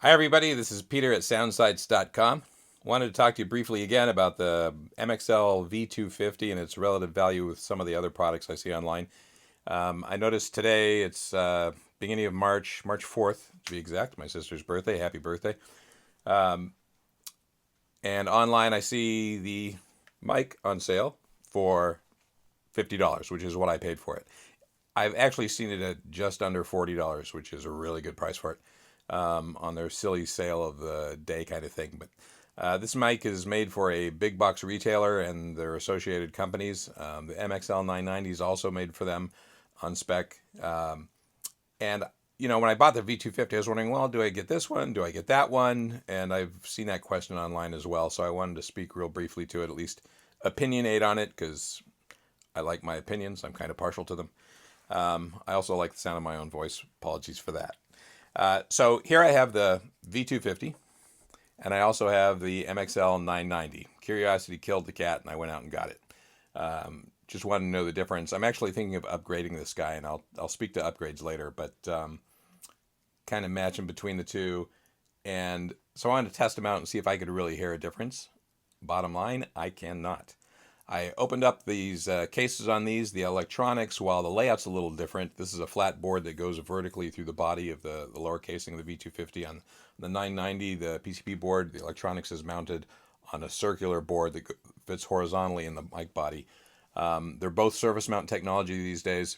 Hi, everybody. This is Peter at soundsites.com. Wanted to talk to you briefly again about the MXL v250 and its relative value with some of the other products I see online. I noticed today it's beginning of March, March 4th to be exact, my sister's birthday. Happy birthday. Um, and online I see the mic on sale for $50, which is what I paid for it. I've actually seen it at just under $40, which is a really good price for it, on their silly sale of the day kind of thing. But this mic is made for a big box retailer and their associated companies. The MXL 990 is also made for them on spec. And when I bought the V250, I was wondering, well, do I get this one? Do I get that one? And I've seen that question online as well. So I wanted to speak real briefly to it, at least opinionate on it, because I like my opinions. I'm kind of partial to them. I also like the sound of my own voice. Apologies for that. So here I have the V250, and I also have the MXL 990. Curiosity killed the cat, and I went out and got it. Just wanted to know the difference. I'm actually thinking of upgrading this guy, and I'll speak to upgrades later, but kind of matching between the two. And so I wanted to test them out and see if I could really hear a difference. Bottom line, I cannot. I opened up these cases on these, the electronics, while the layout's a little different. This is a flat board that goes vertically through the body of the lower casing of the V250. On the 990, the PCB board, the electronics is mounted on a circular board that fits horizontally in the mic body. They're both surface mount technology these days.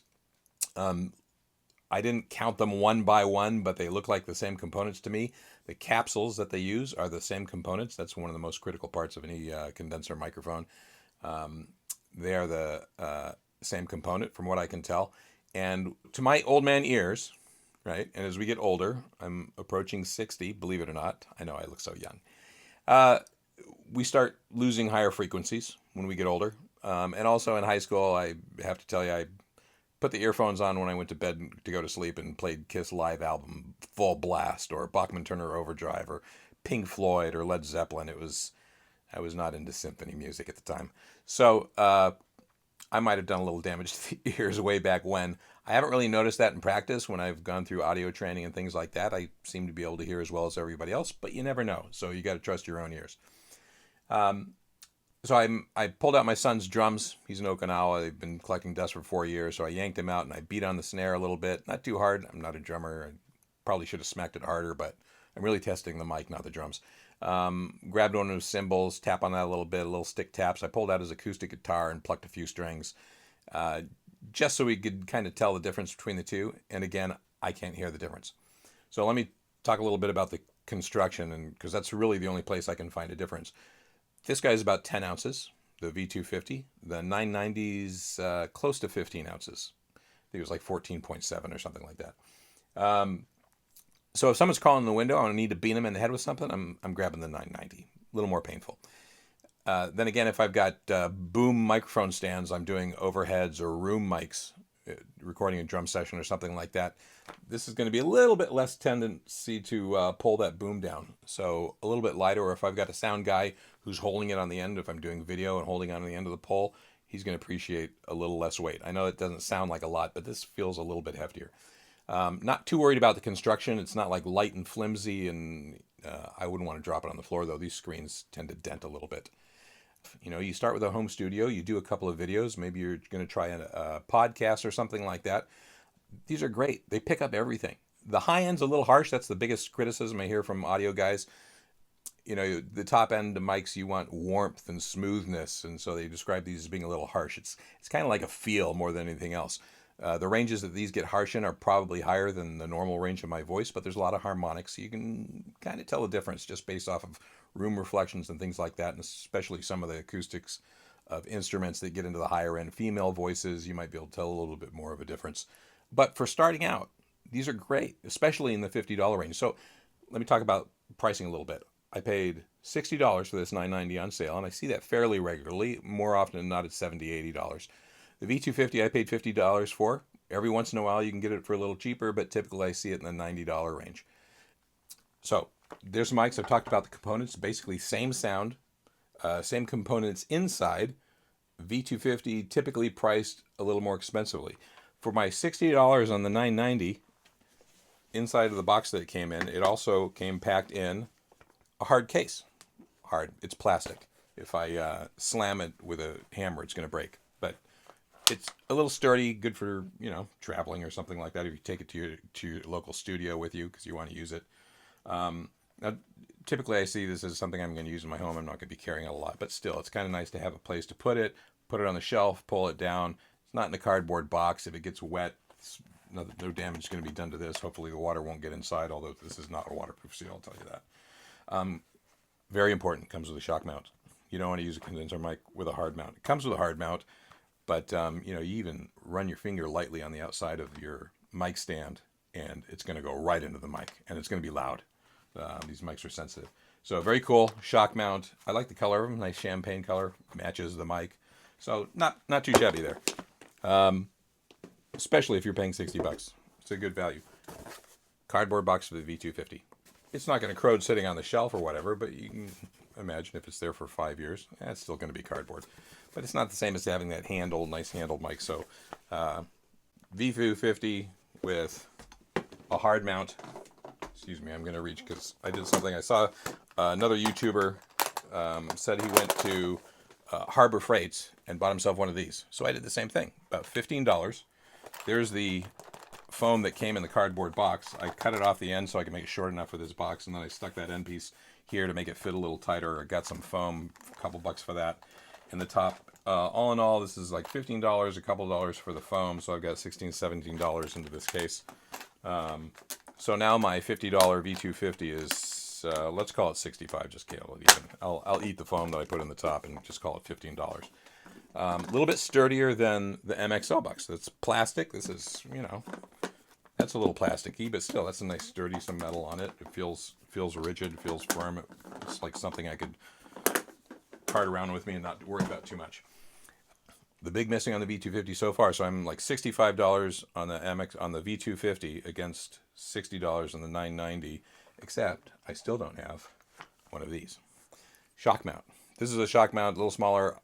I didn't count them one by one, but they look like the same components to me. The capsules that they use are the same components. That's one of the most critical parts of any condenser microphone. They are the same component from what I can tell. And to my old man ears, right, and as we get older, I'm approaching 60, believe it or not. I know I look so young. We start losing higher frequencies when we get older. And also in high school, I have to tell you, I put the earphones on when I went to bed to go to sleep and played Kiss live album full blast, or Bachman Turner Overdrive, or Pink Floyd, or Led Zeppelin. I was not into symphony music at the time. So I might have done a little damage to the ears way back when. I haven't really noticed that in practice when I've gone through audio training and things like that. I seem to be able to hear as well as everybody else, but you never know. So you got to trust your own ears. So I pulled out my son's drums. He's in Okinawa. They've been collecting dust for 4 years. So I yanked him out and I beat on the snare a little bit. Not too hard. I'm not a drummer. I probably should have smacked it harder, but I'm really testing the mic, not the drums. Grabbed one of his cymbals, tap on that a little stick taps. I pulled out his acoustic guitar and plucked a few strings, uh, just so we could kind of tell the difference between the two. And again, I can't hear the difference. So let me talk a little bit about the construction, and because that's really the only place I can find a difference. This guy's about 10 ounces, the V250. The 990's close to 15 ounces. I think it was like 14.7 or something like that. So if someone's calling the window, I need to beat them in the head with something, I'm grabbing the 990. A little more painful. Then again, if I've got boom microphone stands, I'm doing overheads or room mics, recording a drum session or something like that. This is going to be a little bit less tendency to pull that boom down. So a little bit lighter, or if I've got a sound guy who's holding it on the end, if I'm doing video and holding on the end of the pole, he's going to appreciate a little less weight. I know it doesn't sound like a lot, but this feels a little bit heftier. Not too worried about the construction. It's not like light and flimsy, and I wouldn't want to drop it on the floor, though. These screens tend to dent a little bit. You start with a home studio, you do a couple of videos, maybe you're going to try a podcast or something like that. These are great. They pick up everything. The high end's a little harsh. That's the biggest criticism I hear from audio guys. The top end of mics, you want warmth and smoothness, and so they describe these as being a little harsh. It's kind of like a feel more than anything else. The ranges that these get harsh in are probably higher than the normal range of my voice, but there's a lot of harmonics, so you can kind of tell the difference just based off of room reflections and things like that, and especially some of the acoustics of instruments that get into the higher end female voices. You might be able to tell a little bit more of a difference. But for starting out, these are great, especially in the $50 range. So let me talk about pricing a little bit. I paid $60 for this 990 on sale, and I see that fairly regularly. More often than not, it's $70, $80. The V250 I paid $50 for. Every once in a while you can get it for a little cheaper, but typically I see it in the $90 range. So there's mics. I've talked about the components. Basically same sound, same components inside. V250 typically priced a little more expensively. For my $60 on the 990, inside of the box that it came in, it also came packed in a hard case. Hard. It's plastic. If I slam it with a hammer, it's going to break. But it's a little sturdy, good for, traveling or something like that. If you take it to your local studio with you because you want to use it. Now, typically I see this as something I'm going to use in my home. I'm not going to be carrying it a lot, but still, it's kind of nice to have a place to put it on the shelf, pull it down. It's not in a cardboard box. If it gets wet, no damage is going to be done to this. Hopefully the water won't get inside, although this is not a waterproof seal, I'll tell you that. Very important, comes with a shock mount. You don't want to use a condenser mic with a hard mount. It comes with a hard mount, but you even run your finger lightly on the outside of your mic stand, and it's going to go right into the mic, and it's going to be loud. These mics are sensitive. So very cool shock mount. I like the color of them. Nice champagne color. Matches the mic. So not too shabby there. Especially if you're paying $60. It's a good value. Cardboard box for the V250. It's not going to corrode sitting on the shelf or whatever, but you can imagine if it's there for 5 years, it's still going to be cardboard. But it's not the same as having that nice handled mic. So V250 with a hard mount. Excuse me, I'm going to reach because I did something. I saw another YouTuber said he went to Harbor Freights and bought himself one of these. So I did the same thing, about $15. There's the foam that came in the cardboard box. I cut it off the end so I can make it short enough for this box, and then I stuck that end piece here to make it fit a little tighter. I got some foam, a couple bucks for that. In the top, all in all, this is like $15, a couple dollars for the foam, so I've got $16, $17 into this case. So now my $50 V250 is, let's call it $65, just call it even. I'll eat the foam that I put in the top and just call it $15. A little bit sturdier than the MXL box. That's plastic. This is, that's a little plasticky, but still, that's a nice sturdy, some metal on it. It feels rigid, feels firm. It's like something I could cart around with me and not worry about too much. The big missing on the V250 so far, so I'm like $65 on the V250 against $60 on the 990, except I still don't have one of these. Shock mount. This is a shock mount, a little smaller.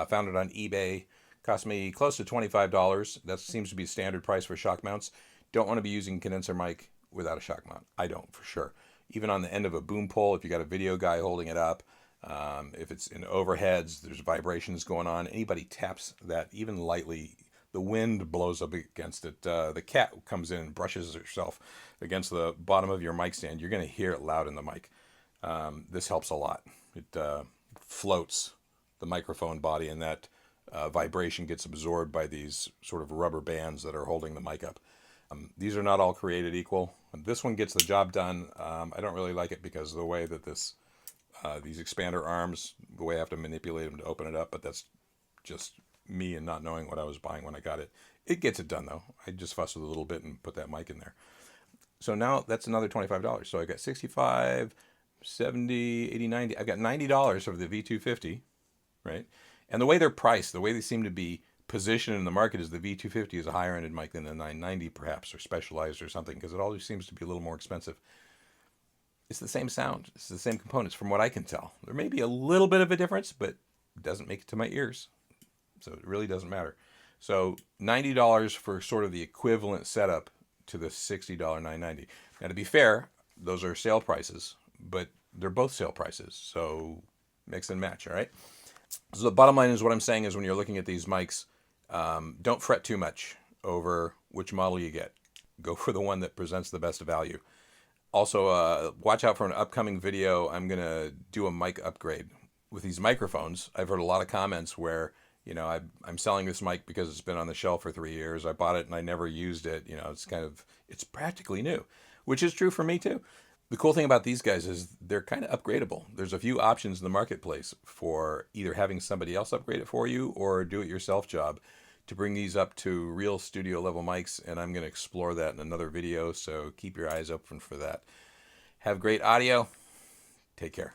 Found it on eBay. Cost me close to $25. That seems to be standard price for shock mounts. Don't want to be using condenser mic without a shock mount. I don't, for sure. Even on the end of a boom pole, if you got a video guy holding it up, if it's in overheads, there's vibrations going on. Anybody taps that even lightly, the wind blows up against it. The cat comes in and brushes herself against the bottom of your mic stand. You're going to hear it loud in the mic. This helps a lot. It floats the microphone body, and that vibration gets absorbed by these sort of rubber bands that are holding the mic up. These are not all created equal. This one gets the job done. I don't really like it because of the way that these expander arms, the way I have to manipulate them to open it up, but that's just me and not knowing what I was buying when I got it. It gets it done though. I just fussed with it a little bit and put that mic in there. So now that's another $25. So I got 65, 70, 80, 90. I've got $90 for the V250, right? And the way they're priced, the way they seem to be positioned in the market is the V250 is a higher ended mic than the 990 perhaps, or Specialized or something, because it always seems to be a little more expensive. It's the same sound. It's the same components from what I can tell. There may be a little bit of a difference, but it doesn't make it to my ears. So it really doesn't matter. So $90 for sort of the equivalent setup to the $60 990. Now to be fair, those are sale prices, but they're both sale prices. So mix and match, all right? So the bottom line is what I'm saying is when you're looking at these mics, don't fret too much over which model you get. Go for the one that presents the best value. Also, watch out for an upcoming video. I'm going to do a mic upgrade. With these microphones, I've heard a lot of comments where, I'm selling this mic because it's been on the shelf for 3 years. I bought it and I never used it. It's practically new, which is true for me too. The cool thing about these guys is they're kind of upgradable. There's a few options in the marketplace for either having somebody else upgrade it for you or do it yourself job to bring these up to real studio level mics, and I'm going to explore that in another video, so keep your eyes open for that. Have great audio. Take care.